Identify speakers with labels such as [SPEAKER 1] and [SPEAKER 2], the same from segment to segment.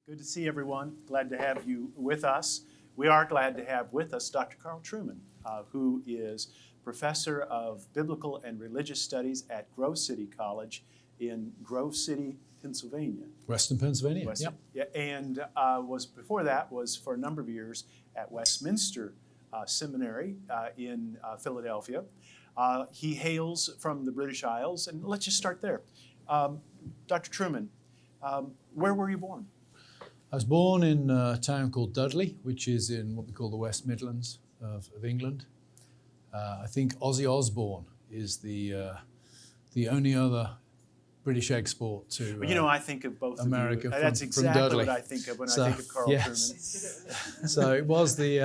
[SPEAKER 1] Good to see everyone. Glad to have you with us. We are glad to have with us Dr. Carl Trueman, who is Professor of Biblical and Religious Studies at Grove City College in Grove City, Pennsylvania.
[SPEAKER 2] Western Pennsylvania, yep.
[SPEAKER 1] Yeah, and before that was for a number of years at Westminster Seminary in Philadelphia. He hails from the British Isles, and let's just start there. Dr. Trueman, where were you born?
[SPEAKER 2] I was born in a town called Dudley, which is in what we call the West Midlands of England. I think Ozzy Osbourne is the only other British export to
[SPEAKER 1] I think of both
[SPEAKER 2] America.
[SPEAKER 1] Of you. That's exactly what I think of when I think of Carl Trueman.
[SPEAKER 2] So it was the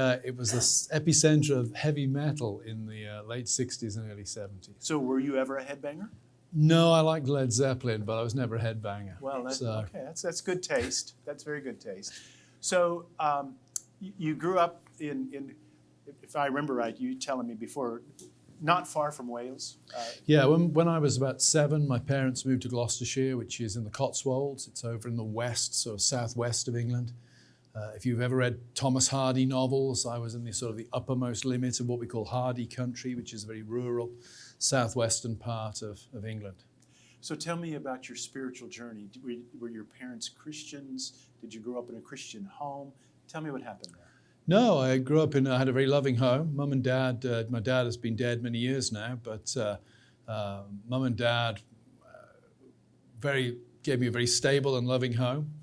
[SPEAKER 2] epicenter of heavy metal in the late 60s and early 70s.
[SPEAKER 1] So were you ever a headbanger?
[SPEAKER 2] No, I liked Led Zeppelin, but I was never a headbanger.
[SPEAKER 1] Well, that's good taste. That's very good taste. So you grew up in, if I remember right, you telling me before, not far from Wales.
[SPEAKER 2] Yeah, when I was about 7, my parents moved to Gloucestershire, which is in the Cotswolds. It's over in the west, sort of southwest of England. If you've ever read Thomas Hardy novels, I was in the uppermost limit of what we call Hardy country, which is a very rural, southwestern part of England.
[SPEAKER 1] So tell me about your spiritual journey. Were your parents Christians? Did you grow up in a Christian home? Tell me what happened there.
[SPEAKER 2] No, I grew up I had a very loving home. Mum and Dad, my dad has been dead many years now, but Mum and Dad gave me a very stable and loving home.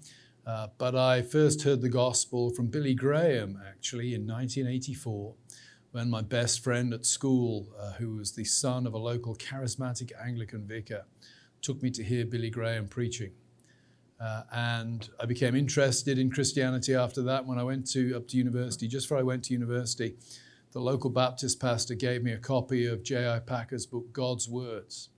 [SPEAKER 2] But I first heard the gospel from Billy Graham, actually, in 1984, when my best friend at school, who was the son of a local charismatic Anglican vicar, took me to hear Billy Graham preaching. And I became interested in Christianity after that when I went up to university. Just before I went to university, the local Baptist pastor gave me a copy of J.I. Packer's book, God's Words.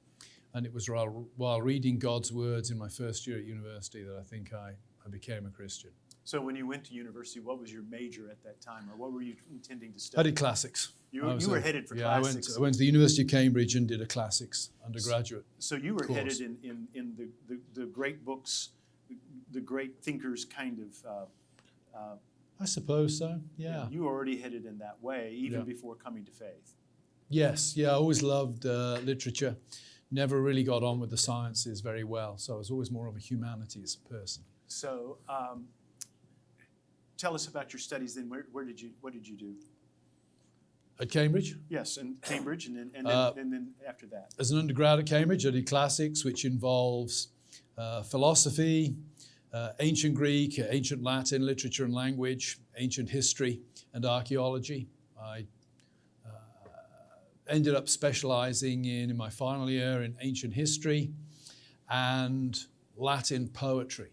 [SPEAKER 2] And it was while reading God's Words in my first year at university that I think I became a Christian.
[SPEAKER 1] So when you went to university, what was your major at that time, or what were you intending to study?
[SPEAKER 2] I did classics.
[SPEAKER 1] You were headed for classics.
[SPEAKER 2] I went to the University of Cambridge and did a classics undergraduate
[SPEAKER 1] So you were
[SPEAKER 2] course.
[SPEAKER 1] headed in the great books, the great thinkers kind of...
[SPEAKER 2] I suppose so, yeah.
[SPEAKER 1] You were already headed in that way, even before coming to faith.
[SPEAKER 2] Yes, I always loved literature. Never really got on with the sciences very well, so I was always more of a humanities person.
[SPEAKER 1] So tell us about your studies then. What did you do?
[SPEAKER 2] At Cambridge?
[SPEAKER 1] Yes, and Cambridge, and then after that.
[SPEAKER 2] As an undergrad at Cambridge, I did classics, which involves philosophy, ancient Greek, ancient Latin, literature and language, ancient history, and archaeology. I ended up specializing in my final year in ancient history and Latin poetry.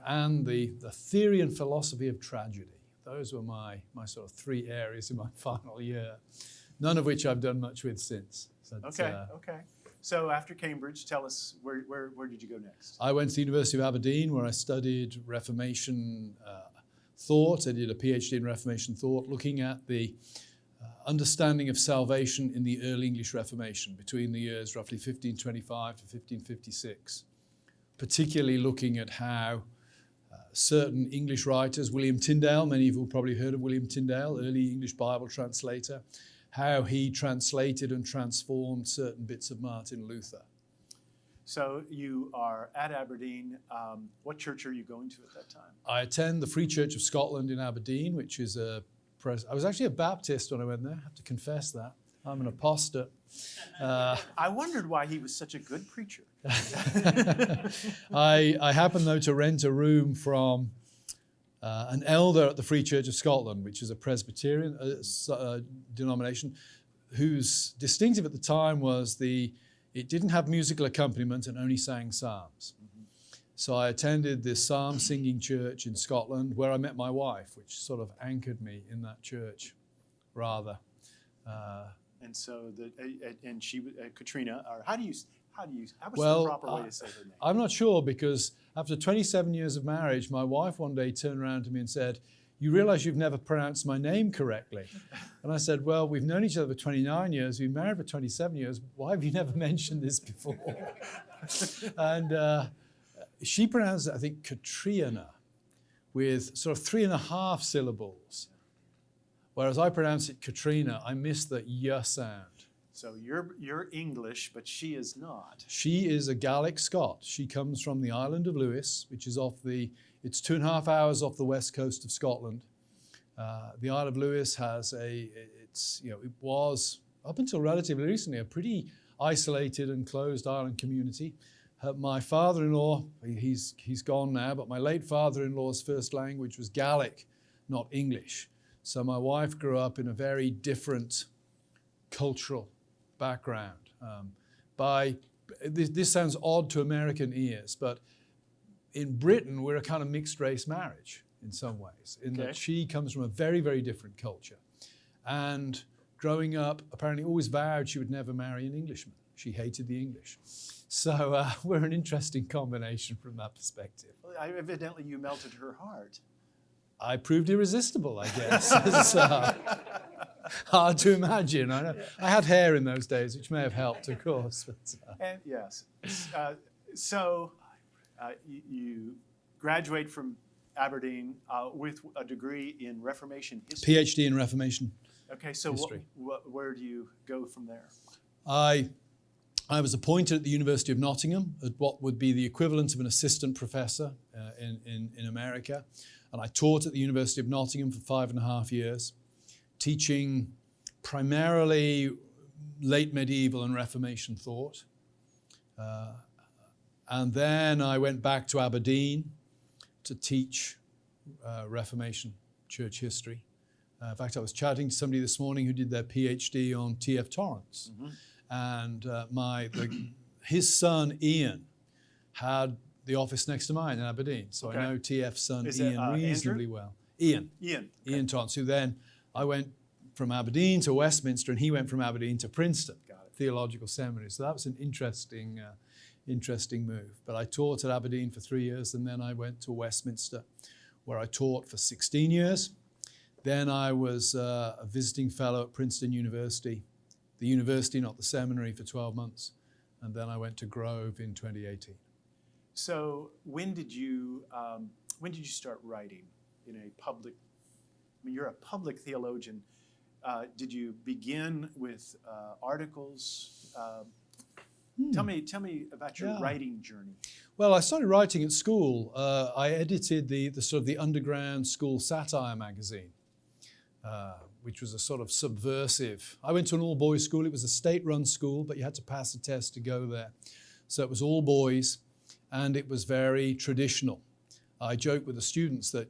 [SPEAKER 2] And the theory and philosophy of tragedy. Those were my sort of 3 areas in my final year, none of which I've done much with since.
[SPEAKER 1] Okay. So after Cambridge, tell us, where did you go next?
[SPEAKER 2] I went to the University of Aberdeen, where I studied Reformation thought. I did a PhD in Reformation thought, looking at the understanding of salvation in the early English Reformation, between the years roughly 1525 to 1556. Particularly looking at how certain English writers, William Tyndale, many of you have probably heard of William Tyndale, early English Bible translator, how he translated and transformed certain bits of Martin Luther.
[SPEAKER 1] So you are at Aberdeen. What church are you going to at that time?
[SPEAKER 2] I attend the Free Church of Scotland in Aberdeen, which is I was actually a Baptist when I went there, I have to confess that. I'm an apostate.
[SPEAKER 1] I wondered why he was such a good preacher.
[SPEAKER 2] I happened, though, to rent a room from an elder at the Free Church of Scotland, which is a Presbyterian denomination, whose distinctive at the time was it didn't have musical accompaniment and only sang psalms. Mm-hmm. So I attended this psalm singing church in Scotland, where I met my wife, which sort of anchored me in that church, rather.
[SPEAKER 1] And so, she, Katrina, or what's
[SPEAKER 2] the
[SPEAKER 1] proper way to say her name?
[SPEAKER 2] I'm not sure, because after 27 years of marriage, my wife one day turned around to me and said, "You realize you've never pronounced my name correctly?" And I said, "Well, we've known each other for 29 years, we've been married for 27 years, why have you never mentioned this before?" And she pronounced it, I think, Katrina. with sort of 3.5 syllables. Whereas I pronounce it Katrina, I miss the y sound.
[SPEAKER 1] So you're English, but she is not.
[SPEAKER 2] She is a Gaelic Scot. She comes from the island of Lewis, which is it's 2.5 hours off the west coast of Scotland. The Isle of Lewis it was, up until relatively recently, a pretty isolated and closed island community. My father-in-law, he's gone now, but my late father-in-law's first language was Gaelic, not English. So my wife grew up in a very different cultural background. This sounds odd to American ears, but in Britain, we're a kind of mixed race marriage in some ways, in that she comes from a very, very different culture. And growing up, apparently always vowed she would never marry an Englishman. She hated the English. So we're an interesting combination from that perspective.
[SPEAKER 1] Well, evidently you melted her heart.
[SPEAKER 2] I proved irresistible, I guess. It's hard to imagine. I had hair in those days, which may have helped, of course. But,
[SPEAKER 1] And yes. So you graduate from Aberdeen with a degree in Reformation history.
[SPEAKER 2] PhD in Reformation
[SPEAKER 1] Okay, so
[SPEAKER 2] history.
[SPEAKER 1] where do you go from there?
[SPEAKER 2] I was appointed at the University of Nottingham at what would be the equivalent of an assistant professor in America. And I taught at the University of Nottingham for 5.5 years, teaching primarily late medieval and Reformation thought. And then I went back to Aberdeen to teach Reformation church history. In fact, I was chatting to somebody this morning who did their PhD on T.F. Torrance. Mm-hmm. And his son, Ian, had the office next to mine in Aberdeen. So I know T.F.'s son, Ian, reasonably well. Ian Torrance, who then I went from Aberdeen to Westminster, and he went from Aberdeen to Princeton Theological Seminary. So that was an interesting move. But I taught at Aberdeen for 3 years, and then I went to Westminster, where I taught for 16 years. Then I was a visiting fellow at Princeton University, the university, not the seminary, for 12 months. And then I went to Grove in 2018.
[SPEAKER 1] So when did you start writing in a public? I mean, you're a public theologian. Did you begin with articles? Tell me about your writing journey.
[SPEAKER 2] Well, I started writing at school. I edited the sort of the underground school satire magazine, which was a sort of subversive. I went to an all-boys school. It was a state-run school, but you had to pass a test to go there. So it was all boys, and it was very traditional. I joke with the students that,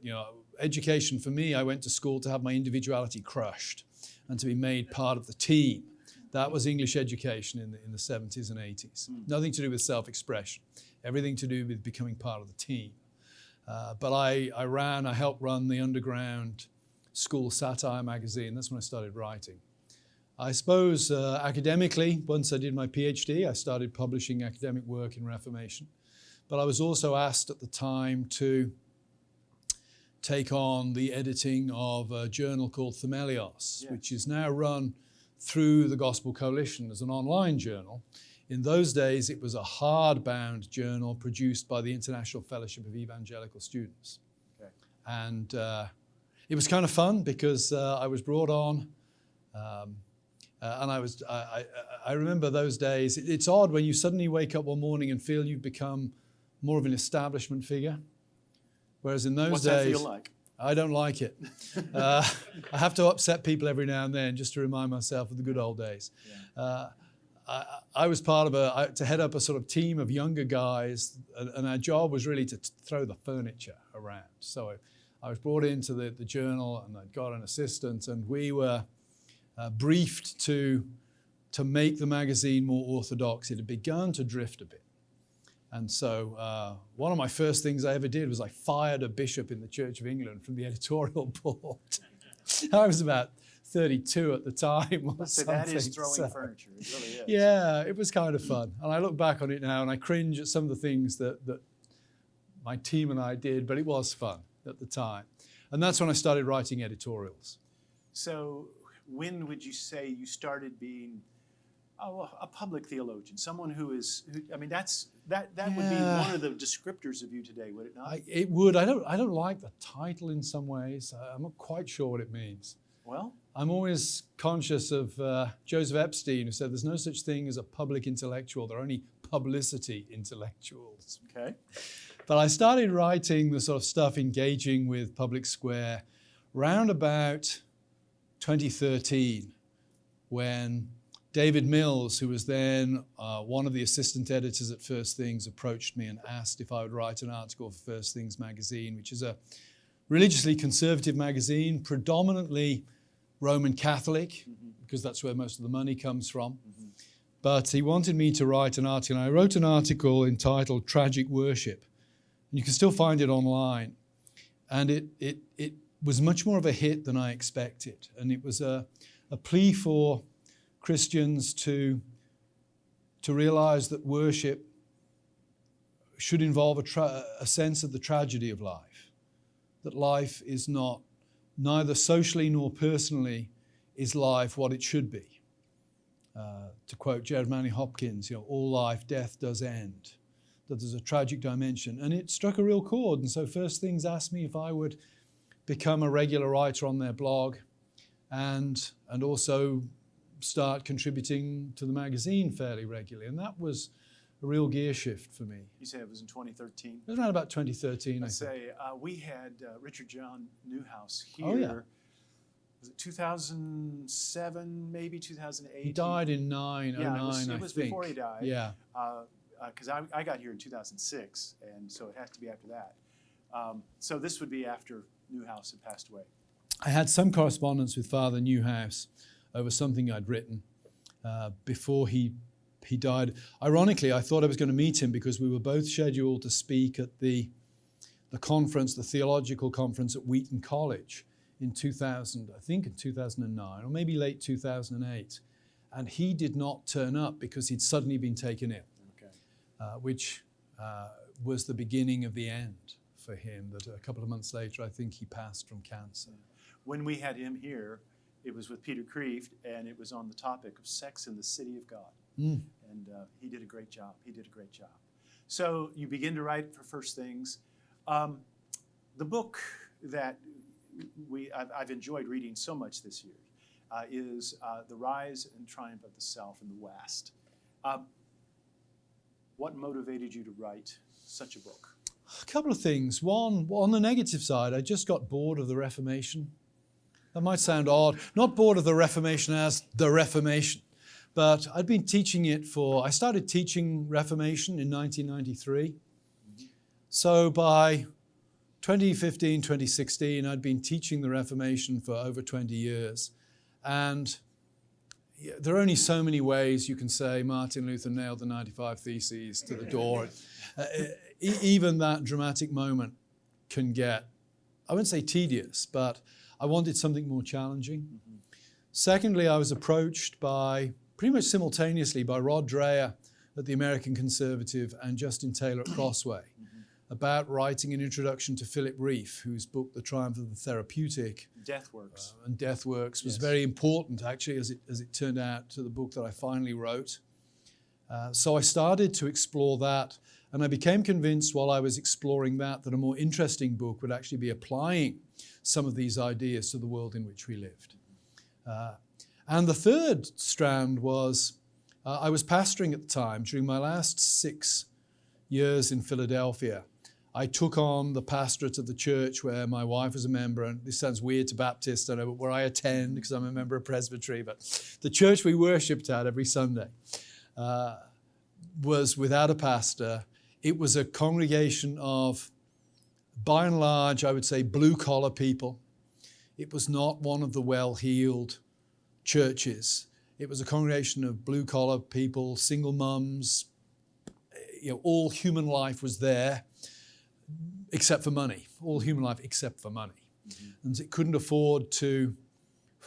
[SPEAKER 2] education for me, I went to school to have my individuality crushed and to be made part of the team. That was English education in the 70s and 80s. Nothing to do with self-expression. Everything to do with becoming part of the team. But I helped run the underground school satire magazine. That's when I started writing. I suppose academically, once I did my PhD, I started publishing academic work in Reformation. But I was also asked at the time to take on the editing of a journal called Themelios, which is now run through the Gospel Coalition as an online journal. In those days, it was a hardbound journal produced by the International Fellowship of Evangelical Students. Okay. And it was kind of fun because I was brought on, and I remember those days. It's odd when you suddenly wake up one morning and feel you've become more of an establishment figure, whereas in those days,
[SPEAKER 1] what's that feel like?
[SPEAKER 2] I don't like it. I have to upset people every now and then just to remind myself of the good old days. Yeah. I was part of to head up a sort of team of younger guys, and our job was really to throw the furniture around. So I was brought into the journal, and I got an assistant, and we were briefed to make the magazine more orthodox. It had begun to drift a bit. And so one of my first things I ever did was I fired a bishop in the Church of England from the editorial board. I was about 32 at the time or
[SPEAKER 1] so
[SPEAKER 2] something.
[SPEAKER 1] That is throwing furniture. It really is.
[SPEAKER 2] Yeah, it was kind of fun. And I look back on it now and I cringe at some of the things that my team and I did, but it was fun at the time. And that's when I started writing editorials.
[SPEAKER 1] So when would you say you started being a public theologian, someone who I mean, that would be
[SPEAKER 2] Yeah.
[SPEAKER 1] one of the descriptors of you today, would it not?
[SPEAKER 2] It would. I don't like the title in some ways. I'm not quite sure what it means.
[SPEAKER 1] Well,
[SPEAKER 2] I'm always conscious of Joseph Epstein, who said there's no such thing as a public intellectual. There are only publicity intellectuals.
[SPEAKER 1] okay.
[SPEAKER 2] But I started writing the sort of stuff engaging with Public Square round about 2013, when David Mills, who was then one of the assistant editors at First Things, approached me and asked if I would write an article for First Things magazine, which is a religiously conservative magazine, predominantly Roman Catholic, because that's where most of the money comes from. But he wanted me to write an article, and I wrote an article entitled Tragic Worship. And you can still find it online. And it was much more of a hit than I expected. And it was a plea for Christians to realize that worship should involve a sense of the tragedy of life. That life is not, neither socially nor personally, is life what it should be. To quote Jared Manley Hopkins, all life, death does end. That there's a tragic dimension. And it struck a real chord. And so First Things asked me if I would become a regular writer on their blog and also start contributing to the magazine fairly regularly. And that was a real gear shift for me.
[SPEAKER 1] You say it was in 2013?
[SPEAKER 2] It was around about 2013, I think.
[SPEAKER 1] Say, we had Richard John Newhouse here.
[SPEAKER 2] Oh, yeah.
[SPEAKER 1] Was it 2007, maybe 2008?
[SPEAKER 2] He died in 09, I think.
[SPEAKER 1] It was before he died.
[SPEAKER 2] Yeah.
[SPEAKER 1] Because I got here in 2006, and so it has to be after that. So this would be after Newhouse had passed away.
[SPEAKER 2] I had some correspondence with Father Newhouse over something I'd written before he died. Ironically, I thought I was going to meet him because we were both scheduled to speak at the conference, the theological conference at Wheaton College in 2000, I think in 2009, or maybe late 2008. And he did not turn up because he'd suddenly been taken ill, which was the beginning of the end for him, that a couple of months later, I think he passed from cancer.
[SPEAKER 1] When we had him here, it was with Peter Kreeft, and it was on the topic of sex in the city of God. And he did a great job. So you begin to write for First Things. The book that I've enjoyed reading so much this year is The Rise and Triumph of the Self in the West. What motivated you to write such a book?
[SPEAKER 2] A couple of things. One, on the negative side, I just got bored of the Reformation. That might sound odd. Not bored of the Reformation as the Reformation, but I'd been teaching it I started teaching Reformation in 1993. So by 2015, 2016, I'd been teaching the Reformation for over 20 years. And there are only so many ways you can say Martin Luther nailed the 95 Theses to the door. Even that dramatic moment can get, I wouldn't say tedious, but I wanted something more challenging. Secondly, I was approached pretty much simultaneously by Rod Dreher at the American Conservative and Justin Taylor at Crossway about writing an introduction to Philip Reif, whose book, The Triumph of the Therapeutic,
[SPEAKER 1] Deathworks.
[SPEAKER 2] And Deathworks was very important, actually, as it turned out, to the book that I finally wrote. So I started to explore that, and I became convinced while I was exploring that a more interesting book would actually be applying some of these ideas to the world in which we lived. And the third strand was, I was pastoring at the time. During my last 6 years in Philadelphia, I took on the pastorate of the church where my wife was a member, and this sounds weird to Baptists, I know, but where I attend because I'm a member of Presbytery, but the church we worshipped at every Sunday was without a pastor. It was a congregation of, by and large, I would say, blue-collar people. It was not one of the well-heeled churches. It was a congregation of blue-collar people, single mums. All human life was there, except for money. All human life except for money. And it couldn't afford to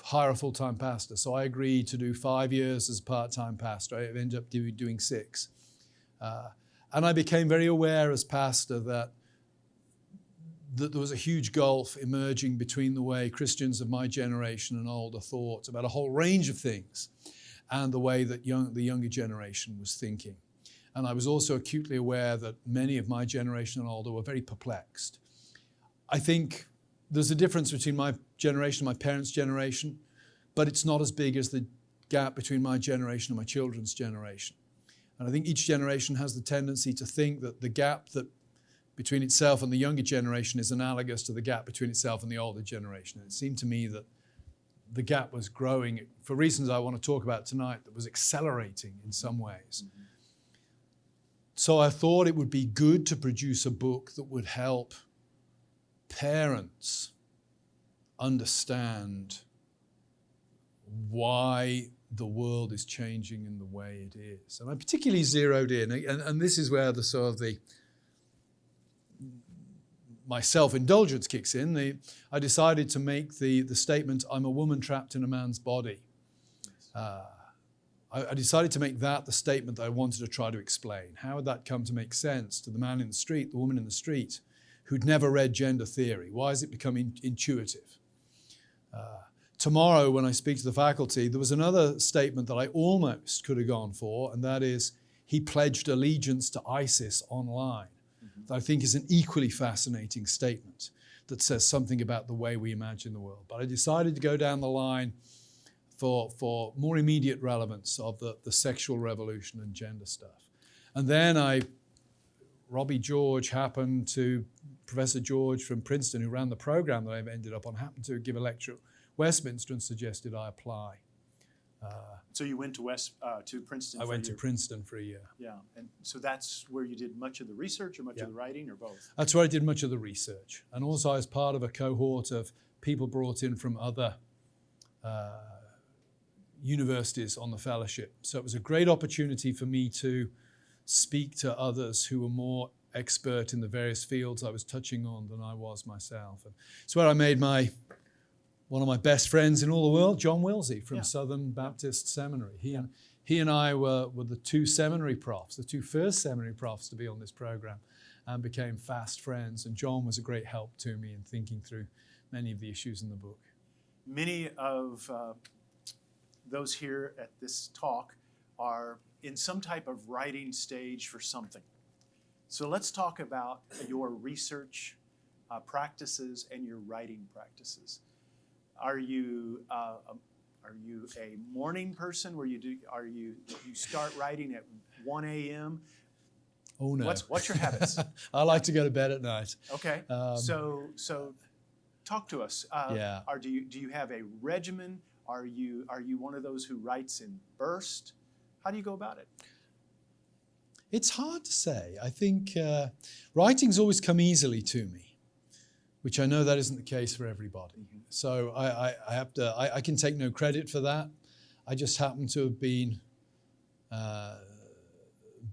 [SPEAKER 2] hire a full-time pastor. So I agreed to do 5 years as a part-time pastor. I ended up doing 6. And I became very aware as pastor that there was a huge gulf emerging between the way Christians of my generation and older thought about a whole range of things, and the way that the younger generation was thinking. And I was also acutely aware that many of my generation and older were very perplexed. I think there's a difference between my generation and my parents' generation, but it's not as big as the gap between my generation and my children's generation. And I think each generation has the tendency to think that the gap that between itself and the younger generation is analogous to the gap between itself and the older generation. And it seemed to me that the gap was growing for reasons I want to talk about tonight, that was accelerating in some ways. Mm-hmm. So I thought it would be good to produce a book that would help parents understand why the world is changing in the way it is. And I particularly zeroed in, and this is where my self-indulgence kicks in. I decided to make the statement, I'm a woman trapped in a man's body. I decided to make that the statement that I wanted to try to explain. How would that come to make sense to the man in the street, the woman in the street, who'd never read gender theory? Why has it become intuitive? Tomorrow, when I speak to the faculty, there was another statement that I almost could have gone for, and that is, he pledged allegiance to ISIS online. Mm-hmm. That I think is an equally fascinating statement that says something about the way we imagine the world. But I decided to go down the line for more immediate relevance of the sexual revolution and gender stuff. And then Robbie George happened to, Professor George from Princeton, who ran the program that I've ended up on, happened to give a lecture at Westminster and suggested I apply.
[SPEAKER 1] So you went to Princeton?
[SPEAKER 2] I went to Princeton for a year.
[SPEAKER 1] Yeah, and so that's where you did much of the research or much of the writing, or both?
[SPEAKER 2] That's where I did much of the research. And also I was part of a cohort of people brought in from other universities on the fellowship. So it was a great opportunity for me to speak to others who were more expert in the various fields I was touching on than I was myself. And it's where I made one of my best friends in all the world, John Wilsey from Southern Baptist Seminary. He and I were the two seminary profs, the two first seminary profs to be on this program, and became fast friends. And John was a great help to me in thinking through many of the issues in the book.
[SPEAKER 1] Many of those here at this talk are in some type of writing stage for something. So let's talk about your research practices and your writing practices. Are you a morning person where you start writing at 1 a.m.?
[SPEAKER 2] Oh no.
[SPEAKER 1] What's your habits?
[SPEAKER 2] I like to go to bed at night.
[SPEAKER 1] Okay. So talk to us. Do you have a regimen? Are you one of those who writes in burst? How do you go about it?
[SPEAKER 2] It's hard to say. I think writing's always come easily to me, which I know that isn't the case for everybody. Mm-hmm. So I can take no credit for that. I just happen to have been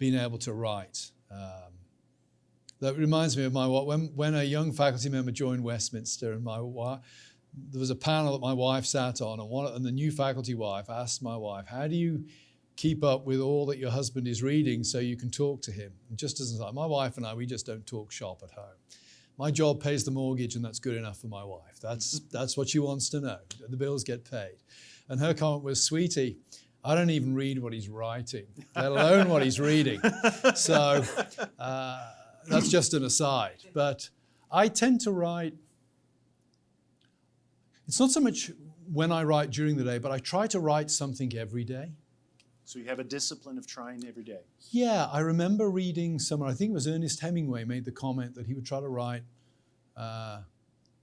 [SPEAKER 2] able to write. That reminds me of when a young faculty member joined Westminster, and there was a panel that my wife sat on, and the new faculty wife asked my wife, how do you keep up with all that your husband is reading so you can talk to him? And just as my wife and I, we just don't talk shop at home. My job pays the mortgage, and that's good enough for my wife. That's what she wants to know. The bills get paid. And her comment was, sweetie, I don't even read what he's writing, let alone what he's reading. So that's just an aside. But I tend to write, it's not so much when I write during the day, but I try to write something every day.
[SPEAKER 1] So you have a discipline of trying every day.
[SPEAKER 2] Yeah, I remember reading somewhere, I think it was Ernest Hemingway made the comment that he would try to write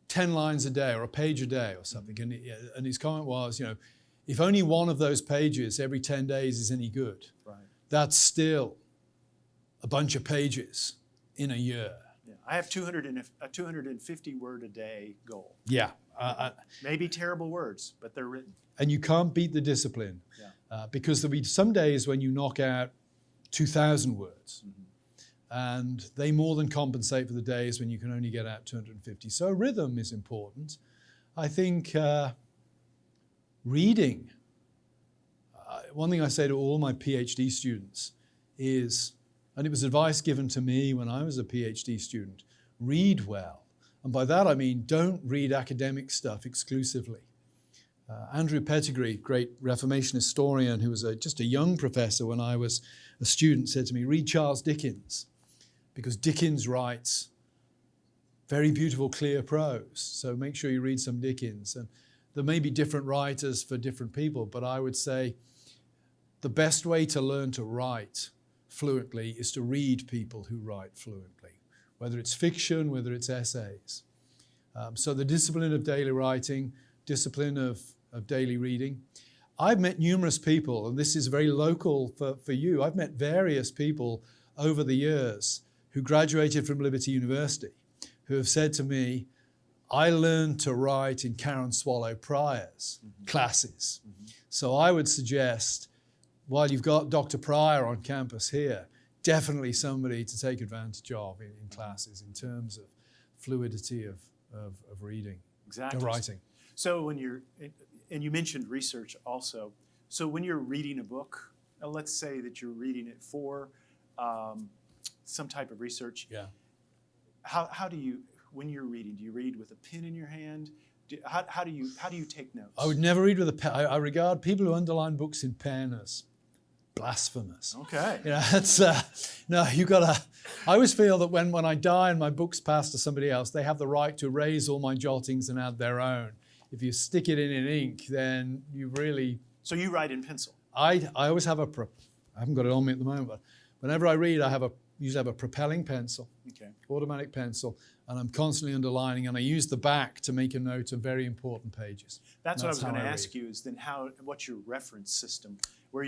[SPEAKER 2] 10 lines a day or a page a day or something. And his comment was, if only one of those pages every 10 days is any good, that's still a bunch of pages in a year.
[SPEAKER 1] Yeah. I have a 250 word a day goal.
[SPEAKER 2] Yeah.
[SPEAKER 1] Maybe terrible words, but they're written.
[SPEAKER 2] And you can't beat the discipline. Yeah. Because there'll be some days when you knock out 2,000 words. Mm-hmm. And they more than compensate for the days when you can only get out 250. So rhythm is important. I think reading, one thing I say to all my PhD students is, and it was advice given to me when I was a PhD student, read well. And by that I mean don't read academic stuff exclusively. Andrew Pettigrew, great Reformation historian who was just a young professor when I was a student, said to me, read Charles Dickens, because Dickens writes very beautiful, clear prose. So make sure you read some Dickens. And there may be different writers for different people, but I would say the best way to learn to write fluently is to read people who write fluently, whether it's fiction, whether it's essays. So the discipline of daily writing, discipline of daily reading. I've met numerous people, and this is very local for you. I've met various people over the years who graduated from Liberty University who have said to me, I learned to write in Karen Swallow Pryor's classes. So I would suggest, while you've got Dr. Pryor on campus here, definitely somebody to take advantage of in classes in terms of fluidity of reading,
[SPEAKER 1] Exactly.
[SPEAKER 2] of writing.
[SPEAKER 1] So when you're, and you mentioned research also, so when you're reading a book, let's say that you're reading it for some type of research.
[SPEAKER 2] Yeah.
[SPEAKER 1] How do you, when you're reading, do you read with a pen in your hand? How do you take notes?
[SPEAKER 2] I would never read with a pen. I regard people who underline books in pen as blasphemous.
[SPEAKER 1] Okay.
[SPEAKER 2] You know, it's no. You gotta. I always feel that when I die and my books pass to somebody else, they have the right to erase all my jottings and add their own. If you stick it in ink, then you really.
[SPEAKER 1] So you write in pencil.
[SPEAKER 2] I always have I haven't got it on me at the moment, but whenever I read, I usually have a propelling pencil,
[SPEAKER 1] Okay.
[SPEAKER 2] automatic pencil, and I'm constantly underlining, and I use the back to make a note of very important pages.
[SPEAKER 1] That's what I was
[SPEAKER 2] how
[SPEAKER 1] going to
[SPEAKER 2] I
[SPEAKER 1] ask
[SPEAKER 2] read.
[SPEAKER 1] you is then what's your reference system where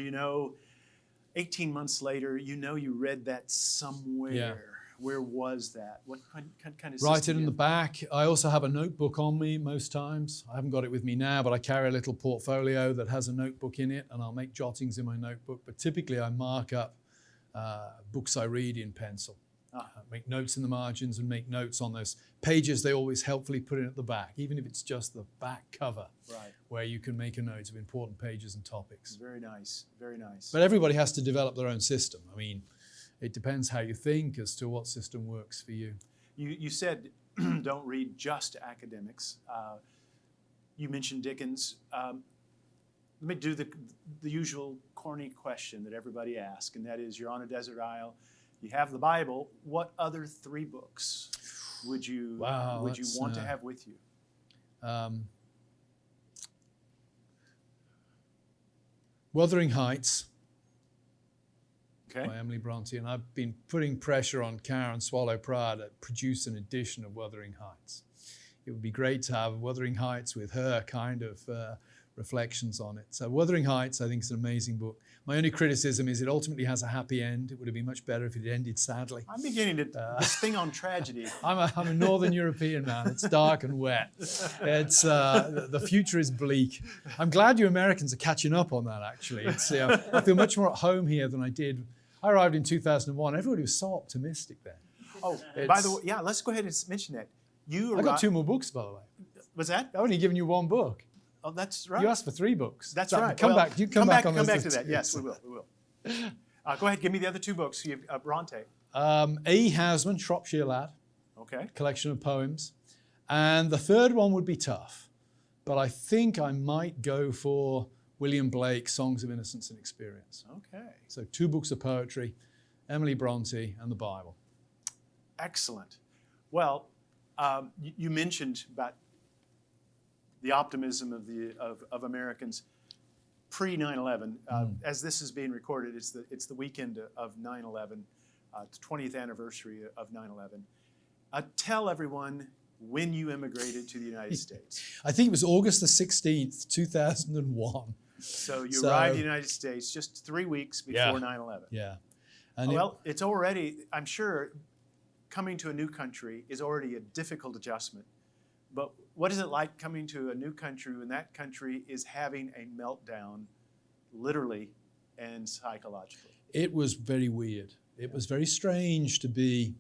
[SPEAKER 1] 18 months later, you read that somewhere.
[SPEAKER 2] Yeah.
[SPEAKER 1] Where was that? What kind of
[SPEAKER 2] Write
[SPEAKER 1] system
[SPEAKER 2] it in
[SPEAKER 1] do
[SPEAKER 2] the
[SPEAKER 1] you
[SPEAKER 2] back. I also have a notebook on me most times. I haven't got it with me now, but I carry a little portfolio that has a notebook in it, and I'll make jottings in my notebook. But typically I mark up books I read in pencil. Make notes in the margins and make notes on those pages they always helpfully put in at the back, even if it's just the back cover,
[SPEAKER 1] Right.
[SPEAKER 2] where you can make a note of important pages and topics.
[SPEAKER 1] Very nice. Very nice.
[SPEAKER 2] But everybody has to develop their own system. I mean, it depends how you think as to what system works for you.
[SPEAKER 1] You said don't read just academics. You mentioned Dickens. Let me do the usual corny question that everybody asks, and that is, you're on a desert isle, you have the Bible. What other 3 books would you want to have with you?
[SPEAKER 2] Wuthering Heights
[SPEAKER 1] Okay.
[SPEAKER 2] by Emily Bronte, and I've been putting pressure on Karen Swallow Pryor to produce an edition of Wuthering Heights. It would be great to have Wuthering Heights with her kind of reflections on it. So Wuthering Heights, I think, is an amazing book. My only criticism is it ultimately has a happy end. It would have been much better if it ended sadly.
[SPEAKER 1] I'm beginning to this thing on tragedy.
[SPEAKER 2] I'm a Northern European man. It's dark and wet. It's the future is bleak. I'm glad you Americans are catching up on that. Actually, I feel much more at home here than I did. I arrived in 2001. Everybody was so optimistic then.
[SPEAKER 1] Oh, by the way, yeah, let's go ahead and mention that.
[SPEAKER 2] I got 2 more books, by the way.
[SPEAKER 1] Was that?
[SPEAKER 2] I've only given you 1 book.
[SPEAKER 1] Oh, that's right.
[SPEAKER 2] You asked for 3 books.
[SPEAKER 1] That's
[SPEAKER 2] So
[SPEAKER 1] right.
[SPEAKER 2] Come
[SPEAKER 1] Well,
[SPEAKER 2] back. You come back on
[SPEAKER 1] Come
[SPEAKER 2] those
[SPEAKER 1] back to that.
[SPEAKER 2] two.
[SPEAKER 1] Yes, we will. Go ahead. Give me the other 2 books. You have Bronte.
[SPEAKER 2] A. Houseman, Shropshire Lad,
[SPEAKER 1] Okay.
[SPEAKER 2] collection of poems. And the third one would be tough, but I think I might go for William Blake, Songs of Innocence and Experience.
[SPEAKER 1] Okay.
[SPEAKER 2] So 2 books of poetry, Emily Bronte and the Bible.
[SPEAKER 1] Excellent. Well, you mentioned about the optimism of Americans pre 9/11. As this is being recorded, it's the weekend of 9/11, the 20th anniversary of 9/11. Tell everyone when you immigrated to the United States.
[SPEAKER 2] I think it was August the 16th, 2001.
[SPEAKER 1] So you arrived in the United States just 3 weeks before 9/11.
[SPEAKER 2] Yeah. And
[SPEAKER 1] Well, it's already, I'm sure, coming to a new country is already a difficult adjustment. But what is it like coming to a new country when that country is having a meltdown, literally and psychologically?
[SPEAKER 2] it was very weird. It was very strange to be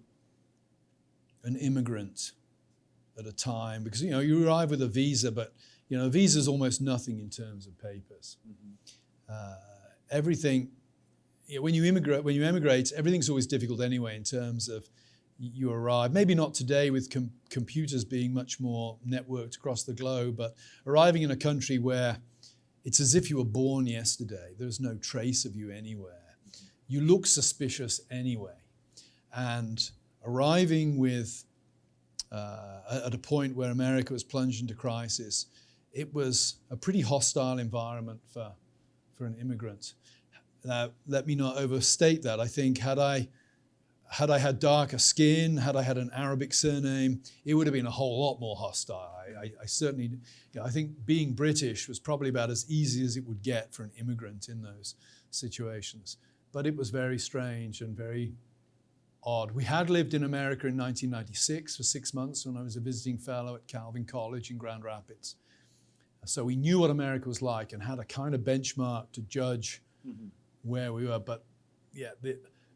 [SPEAKER 2] an immigrant at a time because, you arrive with a visa, but, a visa is almost nothing in terms of papers. Everything, when you emigrate, everything's always difficult anyway in terms of you arrive, maybe not today with computers being much more networked across the globe, but arriving in a country where it's as if you were born yesterday. There's no trace of you anywhere. You look suspicious anyway. And arriving with at a point where America was plunged into crisis, it was a pretty hostile environment for an immigrant. Now, let me not overstate that. I think had I had darker skin, had I had an Arabic surname, it would have been a whole lot more hostile. I certainly, I think being British was probably about as easy as it would get for an immigrant in those situations. But it was very strange and very odd. We had lived in America in 1996 for 6 months when I was a visiting fellow at Calvin College in Grand Rapids. So we knew what America was like and had a kind of benchmark to judge where we were. But yeah,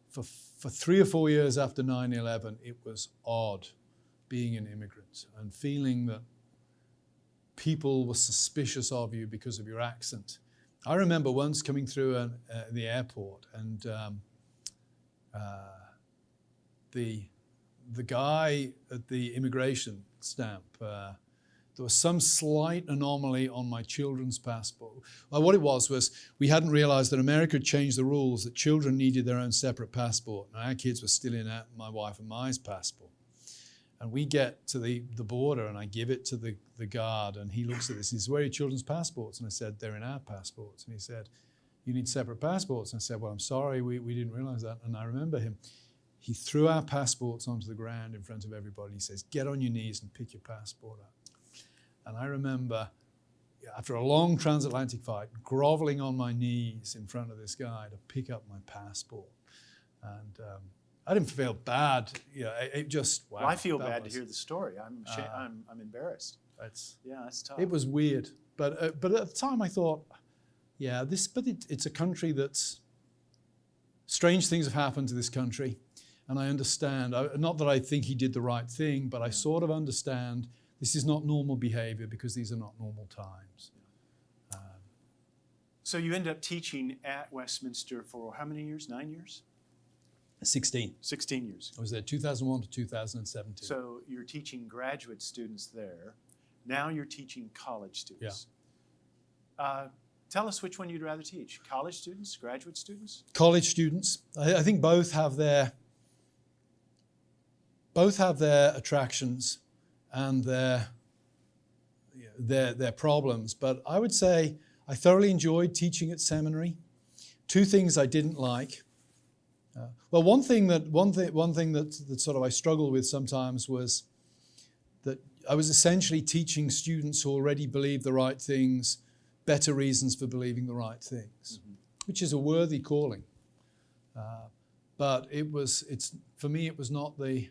[SPEAKER 2] for 3 or 4 years after 9/11, it was odd being an immigrant and feeling that people were suspicious of you because of your accent. I remember once coming through the airport and the guy at the immigration stamp, there was some slight anomaly on my children's passport. Well, what it was we hadn't realized that America had changed the rules, that children needed their own separate passport. And our kids were still in my wife and my passport. And we get to the border and I give it to the guard and he looks at this and he says, "Where are your children's passports?" And I said, "They're in our passports." And he said, "You need separate passports." And I said, "Well, I'm sorry, we didn't realize that." And I remember he threw our passports onto the ground in front of everybody. He says, "Get on your knees and pick your passport up." And I remember, after a long transatlantic fight, groveling on my knees in front of this guy to pick up my passport. And I didn't feel bad. It just, wow.
[SPEAKER 1] Well, I feel bad to hear the story. I'm embarrassed. That's tough.
[SPEAKER 2] It was weird. But at the time I thought, yeah, it's a country that's, strange things have happened to this country. And I understand, not that I think he did the right thing, but I sort of understand this is not normal behavior because these are not normal times.
[SPEAKER 1] So you ended up teaching at Westminster for how many years? 9 years?
[SPEAKER 2] 16.
[SPEAKER 1] 16 years.
[SPEAKER 2] I was there 2001 to 2017.
[SPEAKER 1] So you're teaching graduate students there. Now you're teaching college students. Yeah. Tell us which one you'd rather teach. College students, graduate students?
[SPEAKER 2] College students. I think both have their attractions and their problems. But I would say I thoroughly enjoyed teaching at seminary. 2 things I didn't like. Well, one thing that sort of I struggled with sometimes was that I was essentially teaching students who already believed the right things, better reasons for believing the right things, which is a worthy calling. But for me, it was not where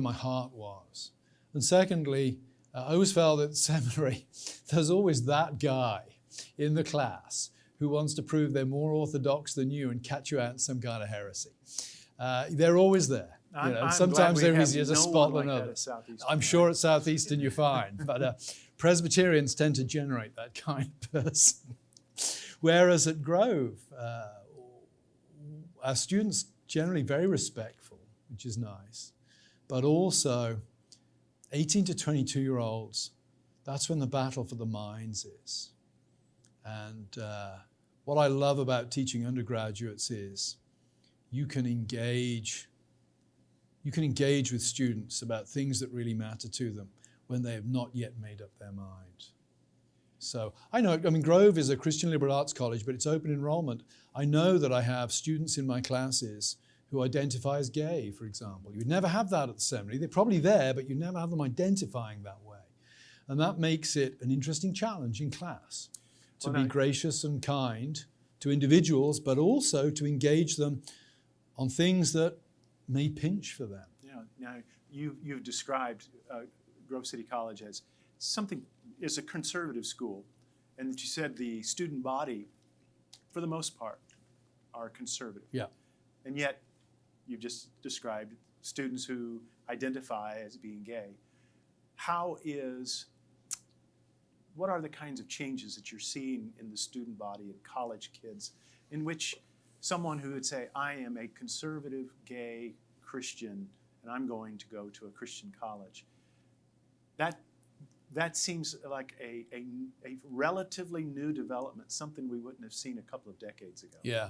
[SPEAKER 2] my heart was. And secondly, I always felt at seminary, there's always that guy in the class who wants to prove they're more orthodox than you and catch you out in some kind of heresy. They're always there. Sometimes they're easier to spot than others. I'm sure at Southeastern you're fine, but Presbyterians tend to generate that kind of person. Whereas at Grove, our students generally very respectful, which is nice, but also 18 to 22-year-olds, that's when the battle for the minds is. And what I love about teaching undergraduates is you can engage with students about things that really matter to them when they have not yet made up their mind. So Grove is a Christian liberal arts college, but it's open enrollment. I know that I have students in my classes who identify as gay, for example. You'd never have that at the seminary. They're probably there, but you'd never have them identifying that way. And that makes it an interesting challenge in class to be gracious and kind to individuals, but also to engage them on things that may pinch for them.
[SPEAKER 1] Yeah. Now, you've described Grove City College as a conservative school, and that you said the student body, for the most part, are conservative.
[SPEAKER 2] Yeah.
[SPEAKER 1] And yet, you've just described students who identify as being gay. What are the kinds of changes that you're seeing in the student body of college kids in which someone who would say, I am a conservative gay Christian and I'm going to go to a Christian college. That seems like a relatively new development, something we wouldn't have seen a couple of decades ago.
[SPEAKER 2] Yeah.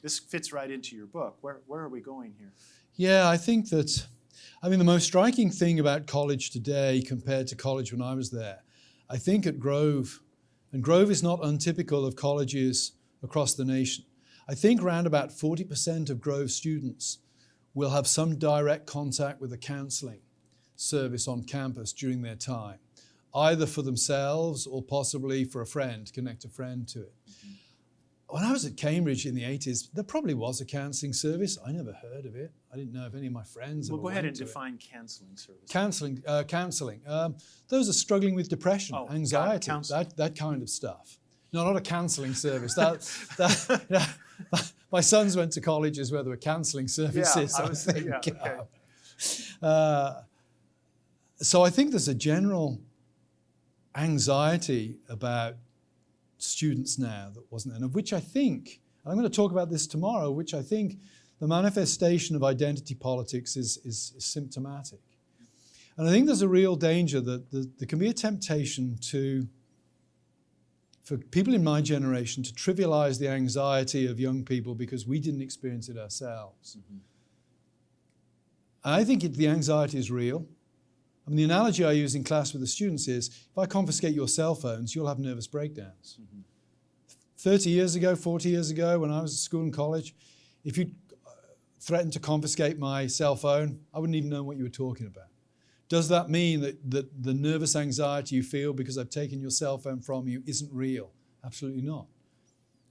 [SPEAKER 1] This fits right into your book. Where are we going here?
[SPEAKER 2] Yeah, I think that, the most striking thing about college today compared to college when I was there, I think at Grove, and Grove is not untypical of colleges across the nation, I think around about 40% of Grove students will have some direct contact with a counseling service on campus during their time, either for themselves or possibly for a friend, connect a friend to it. Mm-hmm. When I was at Cambridge in the 80s, there probably was a counseling service. I never heard of it. I didn't know if any of my friends ever went to it.
[SPEAKER 1] Well, go ahead and define counseling service.
[SPEAKER 2] Counseling. Those are struggling with depression, anxiety, that kind of stuff. No, not a counseling service. My sons went to colleges where there were counseling services. So I think there's a general anxiety about students now that wasn't there, and of which I think, and I'm going to talk about this tomorrow, which I think the manifestation of identity politics is symptomatic. And I think there's a real danger that there can be a temptation for people in my generation to trivialize the anxiety of young people because we didn't experience it ourselves. Mm-hmm. I think the anxiety is real. The analogy I use in class with the students is, if I confiscate your cell phones, you'll have nervous breakdowns. Mm-hmm. 30 years ago, 40 years ago, when I was at school and college, if you threatened to confiscate my cell phone, I wouldn't even know what you were talking about. Does that mean that the nervous anxiety you feel because I've taken your cell phone from you isn't real? Absolutely not.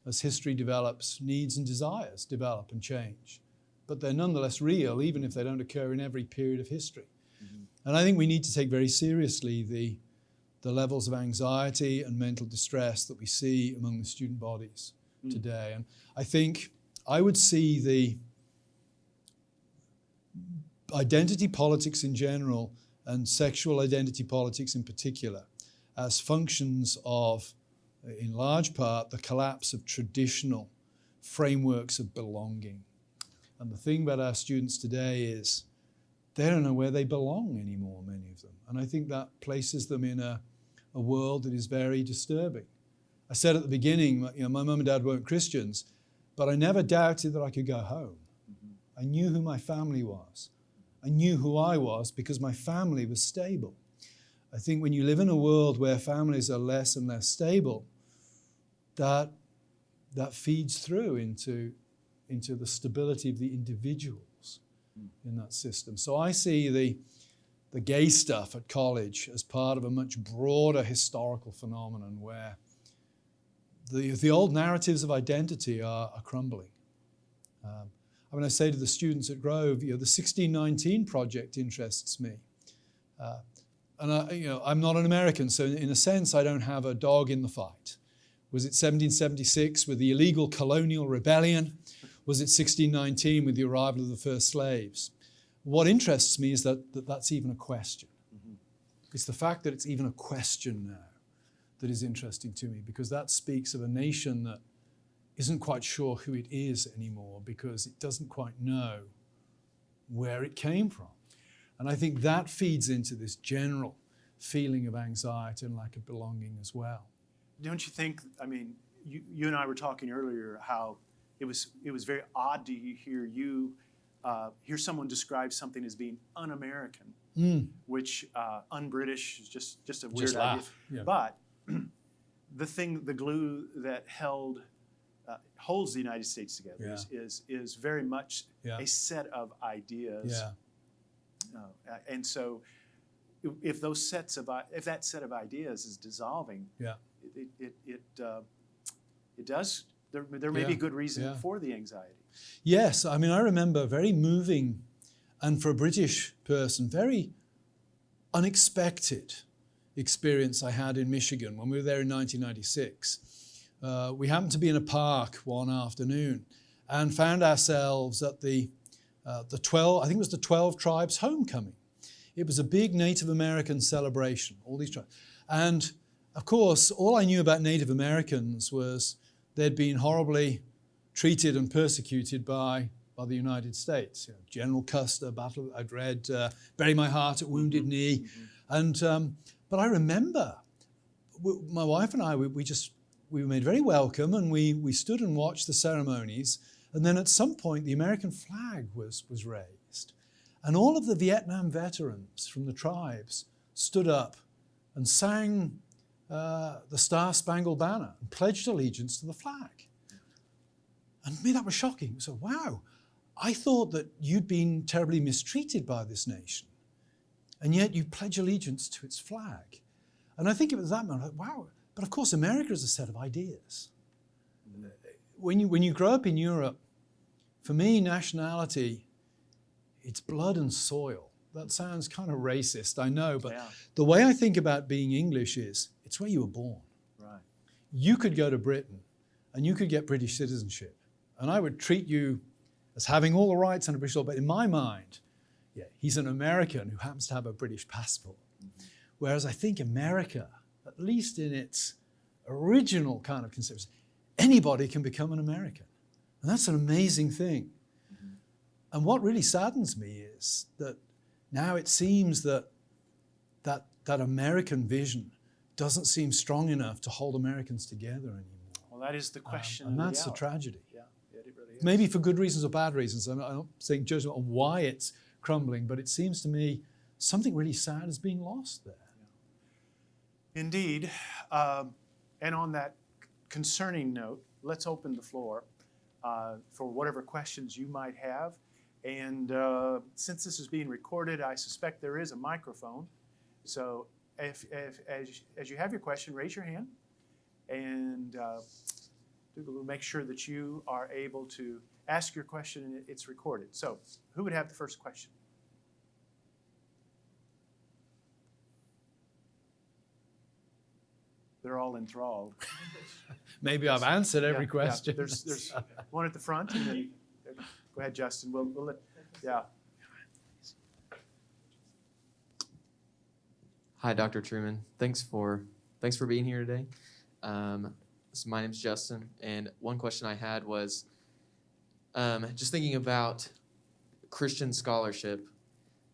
[SPEAKER 2] As history develops, needs and desires develop and change. But they're nonetheless real, even if they don't occur in every period of history. Mm-hmm. And I think we need to take very seriously the levels of anxiety and mental distress that we see among the student bodies today. And I think I would see the identity politics in general and sexual identity politics in particular as functions of, in large part, the collapse of traditional frameworks of belonging. And the thing about our students today is they don't know where they belong anymore, many of them. And I think that places them in a world that is very disturbing. I said at the beginning, my mum and dad weren't Christians, but I never doubted that I could go home. Mm-hmm. I knew who my family was. I knew who I was because my family was stable. I think when you live in a world where families are less and less stable, that feeds through into the stability of the individuals in that system. So I see the gay stuff at college as part of a much broader historical phenomenon where the old narratives of identity are crumbling. When I say to the students at Grove, the 1619 Project interests me. And I'm not an American, so in a sense, I don't have a dog in the fight. Was it 1776 with the illegal colonial rebellion? Was it 1619 with the arrival of the first slaves? What interests me is that's even a question. Mm-hmm. It's the fact that it's even a question now that is interesting to me, because that speaks of a nation that isn't quite sure who it is anymore because it doesn't quite know where it came from. And I think that feeds into this general feeling of anxiety and lack of belonging as well.
[SPEAKER 1] Don't you think, you and I were talking earlier how it was very odd to hear someone describe something as being un-American, which un-British is just a weird idea. Yeah. But the glue that holds the United States together is very much a set of ideas. Yeah. And so if that set of ideas is dissolving, it does. There may be good reason for the anxiety.
[SPEAKER 2] Yes, I remember very moving, and for a British person, very unexpected experience I had in Michigan when we were there in 1996. We happened to be in a park one afternoon and found ourselves at the 12 tribes homecoming. It was a big Native American celebration, all these tribes. And of course, all I knew about Native Americans was they'd been horribly treated and persecuted by by the United States. You know, General Custer, Battle. I'd read Bury My Heart at Wounded Knee, and but I remember my wife and I we were made very welcome, and we stood and watched the ceremonies, and then at some point the American flag was raised, and all of the Vietnam veterans from the tribes stood up and sang the Star-Spangled Banner and pledged allegiance to the flag. And to me that was shocking. So, wow, I thought that you'd been terribly mistreated by this nation, and yet you pledge allegiance to its flag. And I think it was that moment, like, wow, but of course America is a set of ideas. When you grow up in Europe, for me, nationality, it's blood and soil. That sounds kind of racist, I know, but the way I think about being English is, it's where you were born.
[SPEAKER 1] Right.
[SPEAKER 2] You could go to Britain and you could get British citizenship, and I would treat you as having all the rights under British law, but in my mind, yeah, he's an American who happens to have a British passport. Whereas I think America, at least in its original kind of conception, anybody can become an American. And that's an amazing thing. And what really saddens me is that now it seems that American vision doesn't seem strong enough to hold Americans together anymore.
[SPEAKER 1] Well, that is the question.
[SPEAKER 2] And that's the tragedy.
[SPEAKER 1] Yeah, it really is.
[SPEAKER 2] Maybe for good reasons or bad reasons. I'm not saying judgment on why it's crumbling, but it seems to me something really sad is being lost there.
[SPEAKER 1] Indeed. And on that concerning note, let's open the floor for whatever questions you might have. And since this is being recorded, I suspect there is a microphone. So as you have your question, raise your hand, and we'll make sure that you are able to ask your question and it's recorded. So who would have the first question? They're all enthralled.
[SPEAKER 2] Maybe I've answered every question.
[SPEAKER 1] Yeah. There's one at the front, and then go ahead, Justin. We'll let, yeah.
[SPEAKER 3] Hi, Dr. Trueman. Thanks for being here today. So my name's Justin, and one question I had was just thinking about Christian scholarship.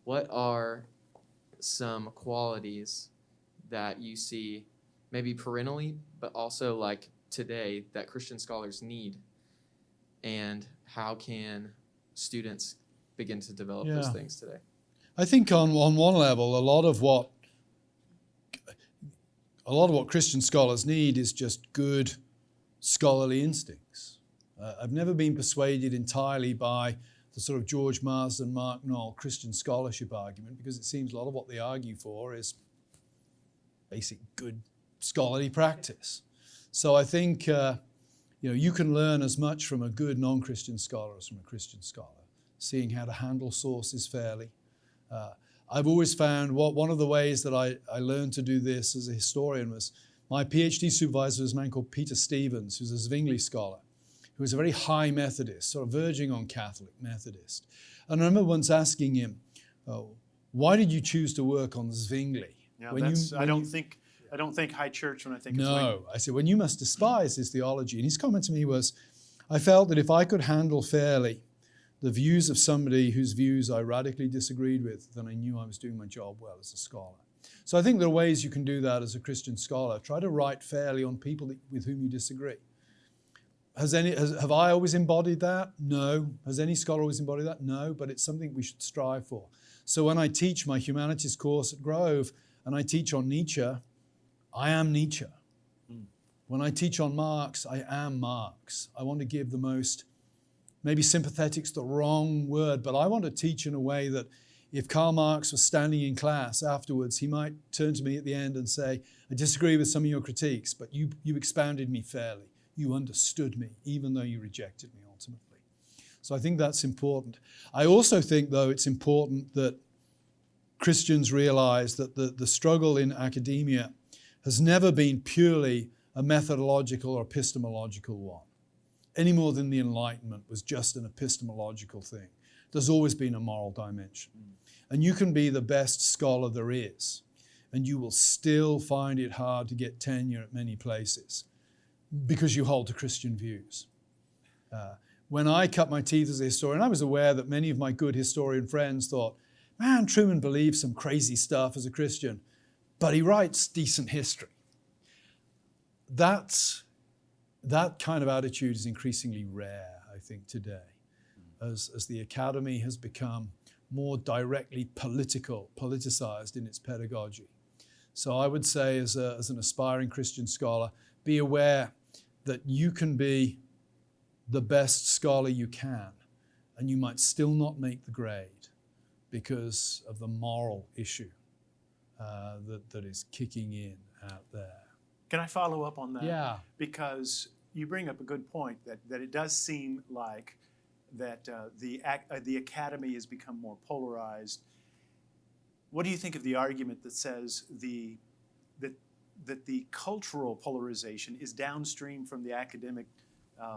[SPEAKER 3] What are some qualities that you see, maybe perennially, but also like today, that Christian scholars need, and how can students begin to develop those things today? I
[SPEAKER 2] think on one level, a lot of what Christian scholars need is just good scholarly instincts. I've never been persuaded entirely by the sort of George Marsden, Mark Knoll Christian scholarship argument, because it seems a lot of what they argue for is basic good scholarly practice. So I think you can learn as much from a good non-Christian scholar as from a Christian scholar, seeing how to handle sources fairly. I've always found one of the ways that I learned to do this as a historian was my PhD supervisor was a man called Peter Stevens, who's a Zwingli scholar, who was a very high Methodist, sort of verging on Catholic Methodist. And I remember once asking him, why did you choose to work on Zwingli?
[SPEAKER 1] Yeah, I don't think high church when I think of Zwingli.
[SPEAKER 2] No, I said, when you must despise his theology. And his comment to me was, I felt that if I could handle fairly the views of somebody whose views I radically disagreed with, then I knew I was doing my job well as a scholar. So I think there are ways you can do that as a Christian scholar. Try to write fairly on people with whom you disagree. Have I always embodied that? No. Has any scholar always embodied that? No, but it's something we should strive for. So when I teach my humanities course at Grove and I teach on Nietzsche, I am Nietzsche. When I teach on Marx, I am Marx. I want to give the most, maybe sympathetic's the wrong word, but I want to teach in a way that if Karl Marx was standing in class afterwards, he might turn to me at the end and say, I disagree with some of your critiques, but you expounded me fairly. You understood me, even though you rejected me ultimately. So I think that's important. I also think, though, it's important that Christians realize that the struggle in academia has never been purely a methodological or epistemological one, any more than the Enlightenment was just an epistemological thing. There's always been a moral dimension. And you can be the best scholar there is, and you will still find it hard to get tenure at many places because you hold to Christian views. when I cut my teeth as a historian, I was aware that many of my good historian friends thought, man, Trueman believes some crazy stuff as a Christian, but he writes decent history. That kind of attitude is increasingly rare, I think, today, as the academy has become more directly politicized in its pedagogy. So I would say, as an aspiring Christian scholar, be aware that you can be the best scholar you can, and you might still not make the grade because of the moral issue that is kicking in out there.
[SPEAKER 1] Can I follow up on that?
[SPEAKER 2] Yeah.
[SPEAKER 1] Because you bring up a good point that it does seem like that the academy has become more polarized. What do you think of the argument that says that the cultural polarization is downstream from the academic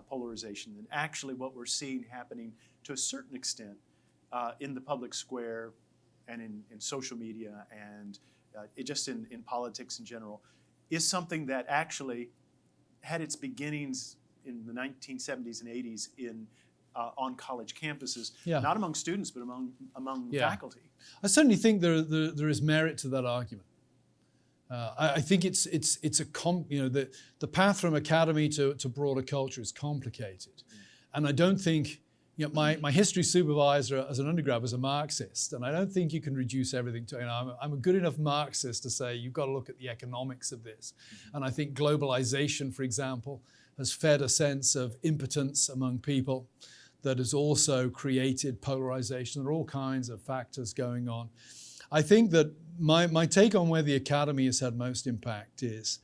[SPEAKER 1] polarization, and actually what we're seeing happening to a certain extent in the public square and in social media and just in politics in general is something that actually had its beginnings in the 1970s and 80s on college campuses, not among students, but among faculty.
[SPEAKER 2] I certainly think there is merit to that argument. I think it's the path from academy to broader culture is complicated, and I don't think my history supervisor as an undergrad was a Marxist, and I don't think you can reduce everything to I'm a good enough Marxist to say you've got to look at the economics of this, and I think globalization, for example, has fed a sense of impotence among people that has also created polarization. There are all kinds of factors going on. I think that my take on where the academy has had most impact is,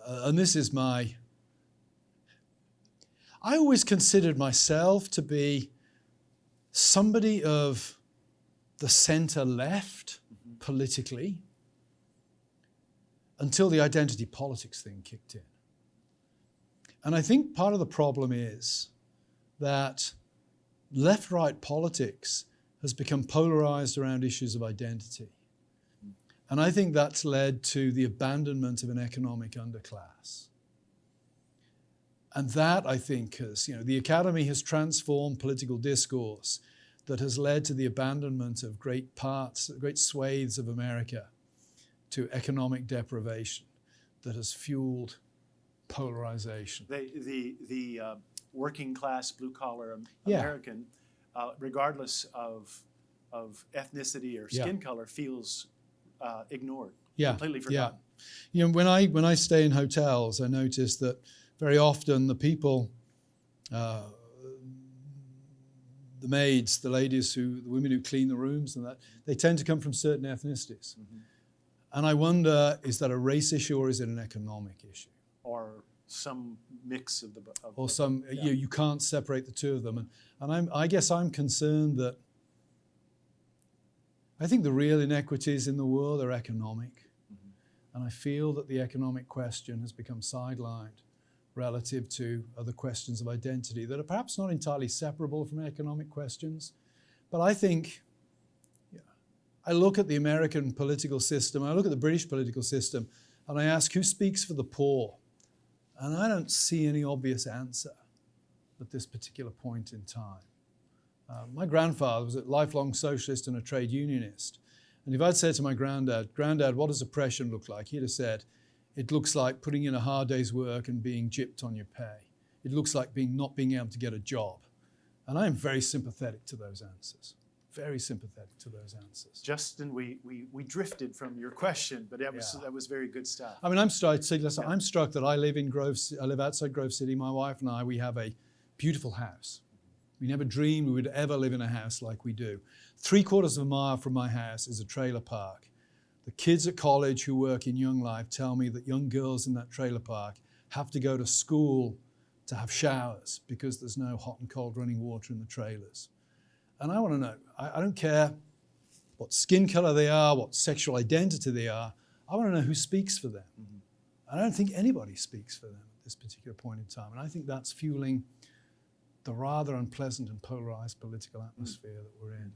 [SPEAKER 2] and this is I always considered myself to be somebody of the center left politically until the identity politics thing kicked in. And I think part of the problem is that left-right politics has become polarized around issues of identity. And I think that's led to the abandonment of an economic underclass. And that, I think, has, the academy has transformed political discourse that has led to the abandonment of great swathes of America to economic deprivation that has fueled polarization.
[SPEAKER 1] The working class, blue collar American, regardless of ethnicity or skin color, feels ignored, completely forgotten.
[SPEAKER 2] When I stay in hotels, I notice that very often the people, the maids, the women who clean the rooms and that, they tend to come from certain ethnicities. Mm-hmm. And I wonder, is that a race issue or is it an economic issue?
[SPEAKER 1] Or some mix of the...
[SPEAKER 2] You can't separate the two of them. And I guess I'm concerned that I think the real inequities in the world are economic. Mm-hmm. And I feel that the economic question has become sidelined relative to other questions of identity that are perhaps not entirely separable from economic questions. But I think, I look at the American political system, I look at the British political system, and I ask, who speaks for the poor? And I don't see any obvious answer at this particular point in time. My grandfather was a lifelong socialist and a trade unionist. And if I'd said to my granddad, what does oppression look like? He'd have said, it looks like putting in a hard day's work and being gypped on your pay. It looks like not being able to get a job. And I'm very sympathetic to those answers. Very sympathetic to those answers.
[SPEAKER 1] Justin, we drifted from your question, but that was very good stuff.
[SPEAKER 2] I mean, I'm struck that I live outside Grove City. My wife and I, we have a beautiful house. We never dreamed we would ever live in a house like we do. 3/4 of a mile from my house is a trailer park. The kids at college who work in Young Life tell me that young girls in that trailer park have to go to school to have showers because there's no hot and cold running water in the trailers. And I want to know, I don't care what skin color they are, what sexual identity they are, I want to know who speaks for them. Mm-hmm. I don't think anybody speaks for them at this particular point in time. And I think that's fueling the rather unpleasant and polarized political atmosphere that we're in.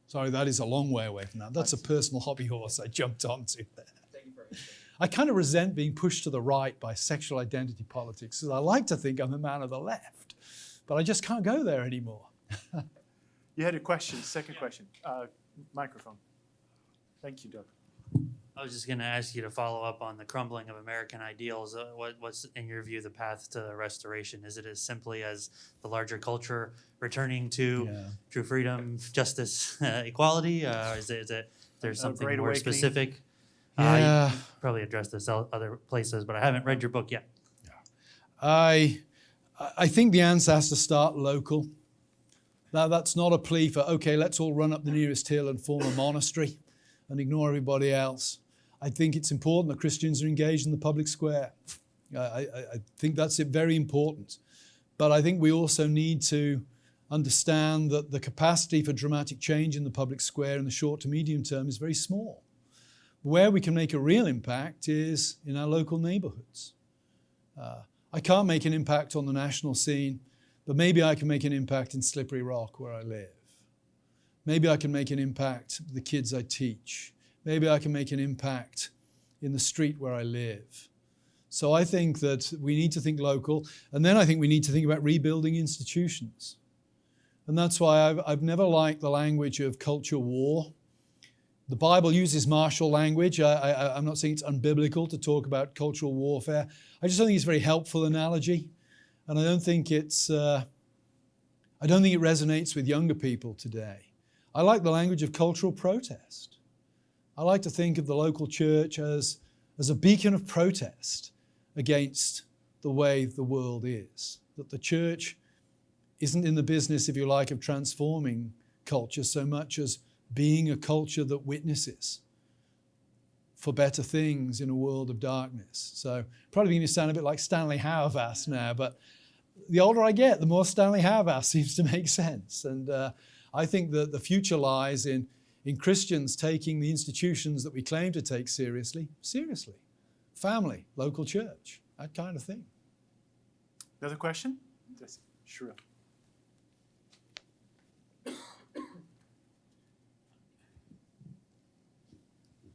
[SPEAKER 2] Sorry, that is a long way away from that. That's a personal hobby horse I jumped onto there.
[SPEAKER 3] Thank you very much.
[SPEAKER 2] I kind of resent being pushed to the right by sexual identity politics, because I like to think I'm a man of the left, but I just can't go there anymore.
[SPEAKER 1] You had a question, second question. Microphone. Thank you, Doug.
[SPEAKER 4] I was just going to ask you to follow up on the crumbling of American ideals. What's, in your view, the path to restoration? Is it as simply as the larger culture returning to true freedom, justice, equality? Is there's something
[SPEAKER 1] great
[SPEAKER 4] more
[SPEAKER 1] awakening.
[SPEAKER 4] specific?
[SPEAKER 2] Yeah.
[SPEAKER 4] You probably addressed this other places, but I haven't read your book yet.
[SPEAKER 2] I think the answer has to start local. Now, that's not a plea for, okay, let's all run up the nearest hill and form a monastery and ignore everybody else. I think it's important that Christians are engaged in the public square. I think that's very important. But I think we also need to understand that the capacity for dramatic change in the public square in the short to medium term is very small. Where we can make a real impact is in our local neighborhoods. I can't make an impact on the national scene, but maybe I can make an impact in Slippery Rock where I live. Maybe I can make an impact with the kids I teach. Maybe I can make an impact in the street where I live. So I think that we need to think local, and then I think we need to think about rebuilding institutions. And that's why I've never liked the language of culture war. The Bible uses martial language. I'm not saying it's unbiblical to talk about cultural warfare. I just don't think it's a very helpful analogy. And I don't think it resonates with younger people today. I like the language of cultural protest. I like to think of the local church as a beacon of protest against the way the world is. That the church isn't in the business, if you like, of transforming culture so much as being a culture that witnesses for better things in a world of darkness. So probably going to sound a bit like Stanley Hauerwas now, but the older I get, the more Stanley Hauerwas seems to make sense. And I think that the future lies in Christians taking the institutions that we claim to take seriously. Family, local church, that kind of thing.
[SPEAKER 1] Another question? Yes, sure.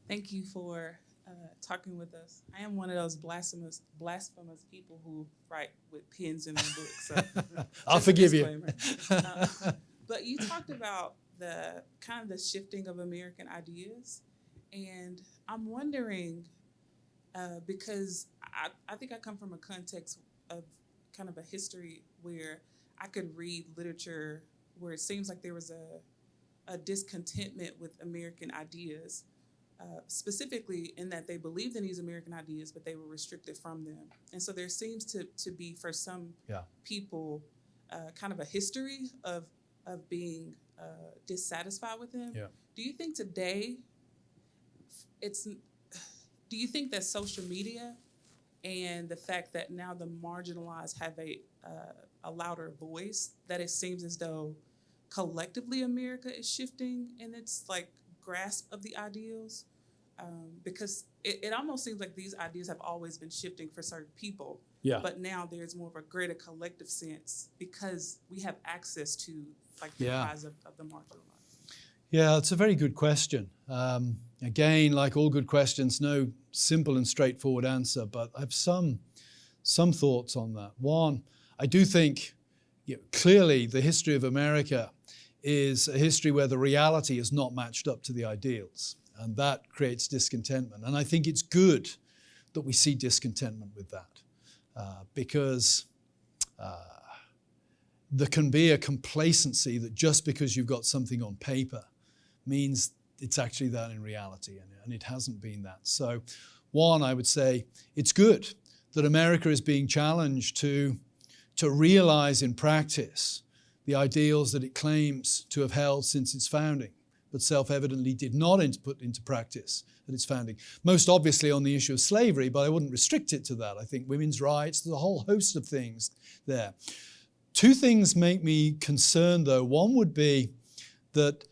[SPEAKER 5] Thank you for talking with us. I am one of those blasphemous people who write with pens in their books. So
[SPEAKER 2] I'll forgive you.
[SPEAKER 5] But you talked about the kind of the shifting of American ideas, and I'm wondering because I think I come from a context of kind of a history where I could read literature where it seems like there was a discontentment with American ideas. Specifically in that they believed in these American ideas, but they were restricted from them. And so there seems to be, for some people, kind of a history of being dissatisfied with them.
[SPEAKER 2] Yeah.
[SPEAKER 5] Do you think today, do you think that social media and the fact that now the marginalized have a louder voice, that it seems as though collectively America is shifting in its grasp of the ideals? Because it almost seems like these ideas have always been shifting for certain people, but now there's more of a greater collective sense because we have access to the rise of the marginalized.
[SPEAKER 2] Yeah, it's a very good question. Again, like all good questions, no simple and straightforward answer, but I have some thoughts on that. One, I do think clearly the history of America is a history where the reality is not matched up to the ideals, and that creates discontentment. And I think it's good that we see discontentment with that because there can be a complacency that just because you've got something on paper means it's actually that in reality, and it hasn't been that. So one, I would say it's good that America is being challenged to realize in practice the ideals that it claims to have held since its founding, but self-evidently did not put into practice at its founding. Most obviously on the issue of slavery, but I wouldn't restrict it to that. I think women's rights, there's a whole host of things there. Two things make me concerned, though. One would be that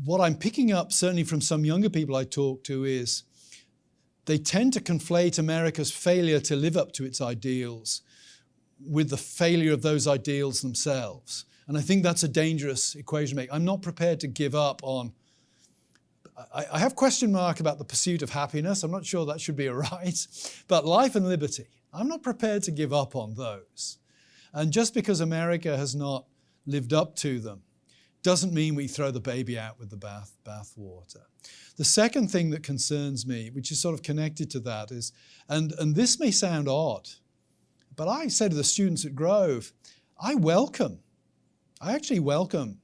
[SPEAKER 2] what I'm picking up, certainly from some younger people I talk to, is they tend to conflate America's failure to live up to its ideals with the failure of those ideals themselves. And I think that's a dangerous equation to make. I'm not prepared to give up on I have question mark about the pursuit of happiness. I'm not sure that should be a right. But life and liberty, I'm not prepared to give up on those. And just because America has not lived up to them doesn't mean we throw the baby out with the bath water. The second thing that concerns me, which is sort of connected to that, is, and this may sound odd, but I say to the students at Grove, I actually welcome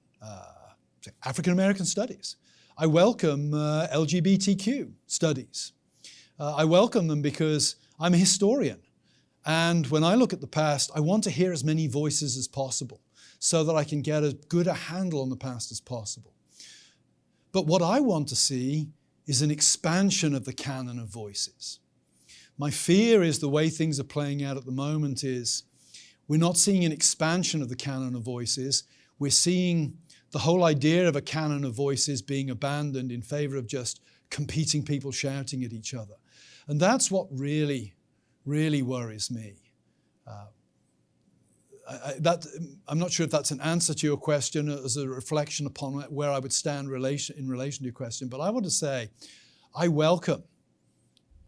[SPEAKER 2] African American studies. I welcome LGBTQ studies. I welcome them because I'm a historian. And when I look at the past, I want to hear as many voices as possible so that I can get as good a handle on the past as possible. But what I want to see is an expansion of the canon of voices. My fear is the way things are playing out at the moment is we're not seeing an expansion of the canon of voices. We're seeing the whole idea of a canon of voices being abandoned in favor of just competing people shouting at each other. And that's what really, really worries me. I'm not sure if that's an answer to your question as a reflection upon where I would stand in relation to your question, but I want to say I welcome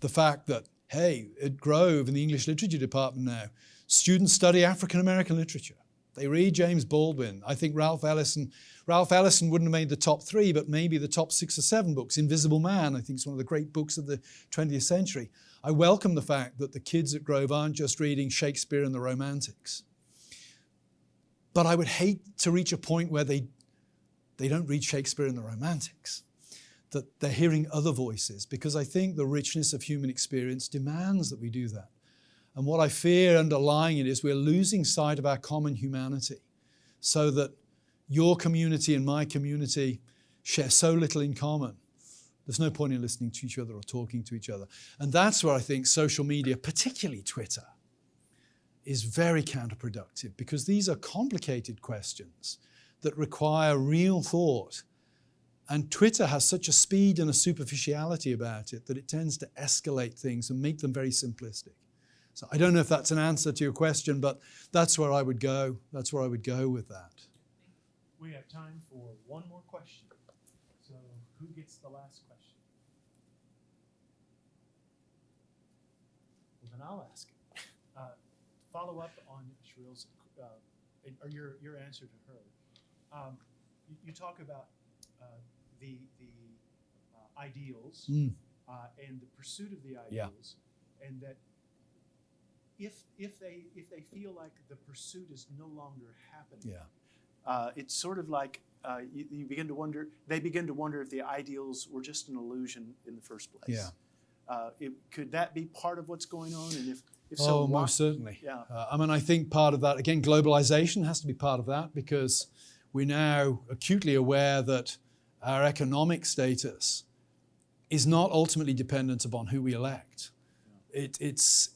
[SPEAKER 2] the fact that, hey, at Grove in the English Literature Department now, students study African American literature. They read James Baldwin. I think Ralph Ellison wouldn't have made the top 3, but maybe the top 6 or 7 books. Invisible Man, I think, is one of the great books of the 20th century. I welcome the fact that the kids at Grove aren't just reading Shakespeare and the Romantics. But I would hate to reach a point where they don't read Shakespeare and the Romantics, that they're hearing other voices, because I think the richness of human experience demands that we do that. And what I fear underlying it is we're losing sight of our common humanity, so that your community and my community share so little in common. There's no point in listening to each other or talking to each other. And that's where I think social media, particularly Twitter, is very counterproductive, because these are complicated questions that require real thought. And Twitter has such a speed and a superficiality about it that it tends to escalate things and make them very simplistic. So I don't know if that's an answer to your question, but that's where I would go. That's where I would go with that.
[SPEAKER 1] We have time for one more question. So who gets the last question? Well, then I'll ask it. Follow up on Sheryl's, or your answer to her. You talk about the ideals and the pursuit of the ideals, and that if they feel like the pursuit is no longer happening, it's sort of like you begin to wonder. They begin to wonder if the ideals were just an illusion in the first place. Could that be part of what's going on? And if so,
[SPEAKER 2] most certainly.
[SPEAKER 1] Yeah.
[SPEAKER 2] I think part of that, again, globalization has to be part of that, because we're now acutely aware that our economic status is not ultimately dependent upon who we elect. It's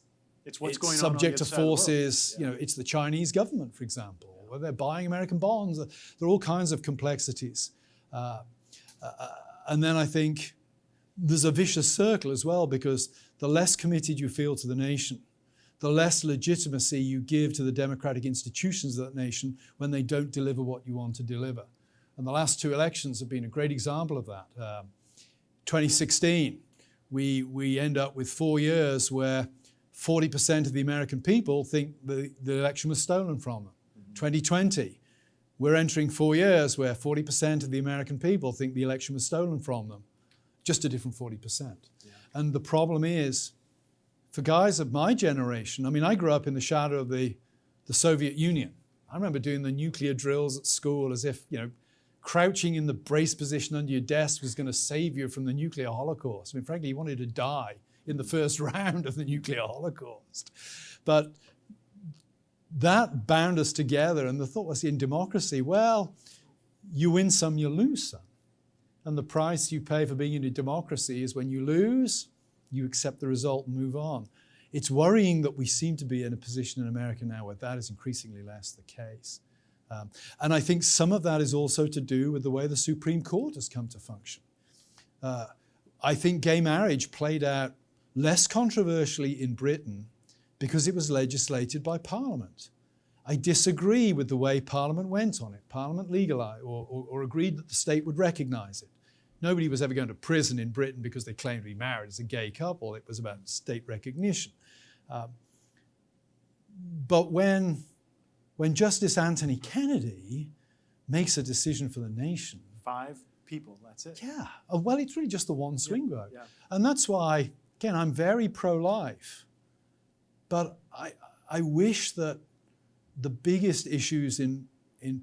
[SPEAKER 1] what's going on
[SPEAKER 2] subject
[SPEAKER 1] the
[SPEAKER 2] to
[SPEAKER 1] other side of the world.
[SPEAKER 2] forces.
[SPEAKER 1] Yeah.
[SPEAKER 2] It's the Chinese government, for example, where they're buying American bonds. There are all kinds of complexities. And then I think there's a vicious circle as well, because the less committed you feel to the nation, the less legitimacy you give to the democratic institutions of that nation when they don't deliver what you want to deliver. And the last 2 elections have been a great example of that. 2016, we end up with 4 years where 40% of the American people think the election was stolen from them. 2020, we're entering 4 years where 40% of the American people think the election was stolen from them. Just a different 40%. Yeah. And the problem is, for guys of my generation, I grew up in the shadow of the Soviet Union. I remember doing the nuclear drills at school as if, crouching in the brace position under your desk was going to save you from the nuclear holocaust. Frankly, you wanted to die in the first round of the nuclear holocaust. But that bound us together, and the thought was, in democracy, well, you win some, you lose some. And the price you pay for being in a democracy is when you lose, you accept the result and move on. It's worrying that we seem to be in a position in America now where that is increasingly less the case. And I think some of that is also to do with the way the Supreme Court has come to function. I think gay marriage played out less controversially in Britain because it was legislated by Parliament. I disagree with the way Parliament went on it. Parliament legalized or agreed that the state would recognize it. Nobody was ever going to prison in Britain because they claimed to be married as a gay couple. It was about state recognition. But when Justice Anthony Kennedy makes a decision for the nation,
[SPEAKER 1] 5 people, that's it.
[SPEAKER 2] yeah, well, it's really just the one swing vote.
[SPEAKER 1] Yeah.
[SPEAKER 2] And that's why, again, I'm very pro-life. But I wish that the biggest issues in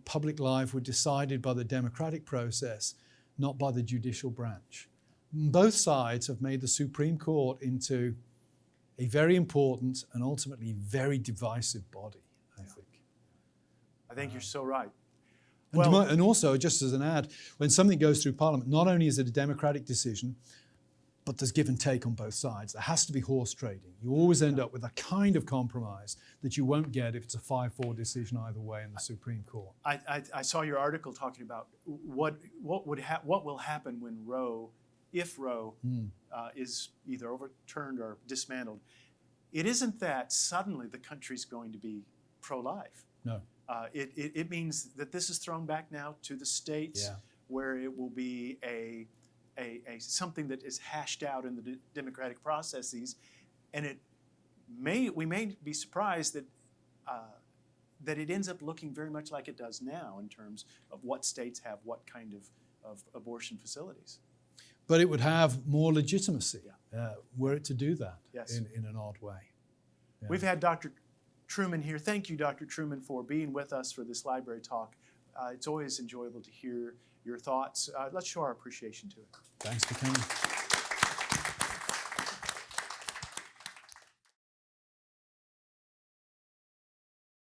[SPEAKER 2] public life were decided by the democratic process, not by the judicial branch. Both sides have made the Supreme Court into a very important and ultimately very divisive body, I think.
[SPEAKER 1] I think you're so right.
[SPEAKER 2] And also, just as an ad, when something goes through Parliament, not only is it a democratic decision, but there's give and take on both sides. There has to be horse trading. You always end up with a kind of compromise that you won't get if it's a 5-4 decision either way in the Supreme Court.
[SPEAKER 1] I saw your article talking about what will happen when Roe, if Roe is either overturned or dismantled. It isn't that suddenly the country's going to be pro-life.
[SPEAKER 2] No.
[SPEAKER 1] It means that this is thrown back now to the states, where it will be a something that is hashed out in the democratic processes, and we may be surprised that it ends up looking very much like it does now in terms of what states have what kind of abortion facilities.
[SPEAKER 2] But it would have more legitimacy were it to do that in an odd way. Yeah.
[SPEAKER 1] We've had Dr. Trueman here. Thank you, Dr. Trueman, for being with us for this library talk. It's always enjoyable to hear your thoughts. Let's show our appreciation to it.
[SPEAKER 2] Thanks for coming.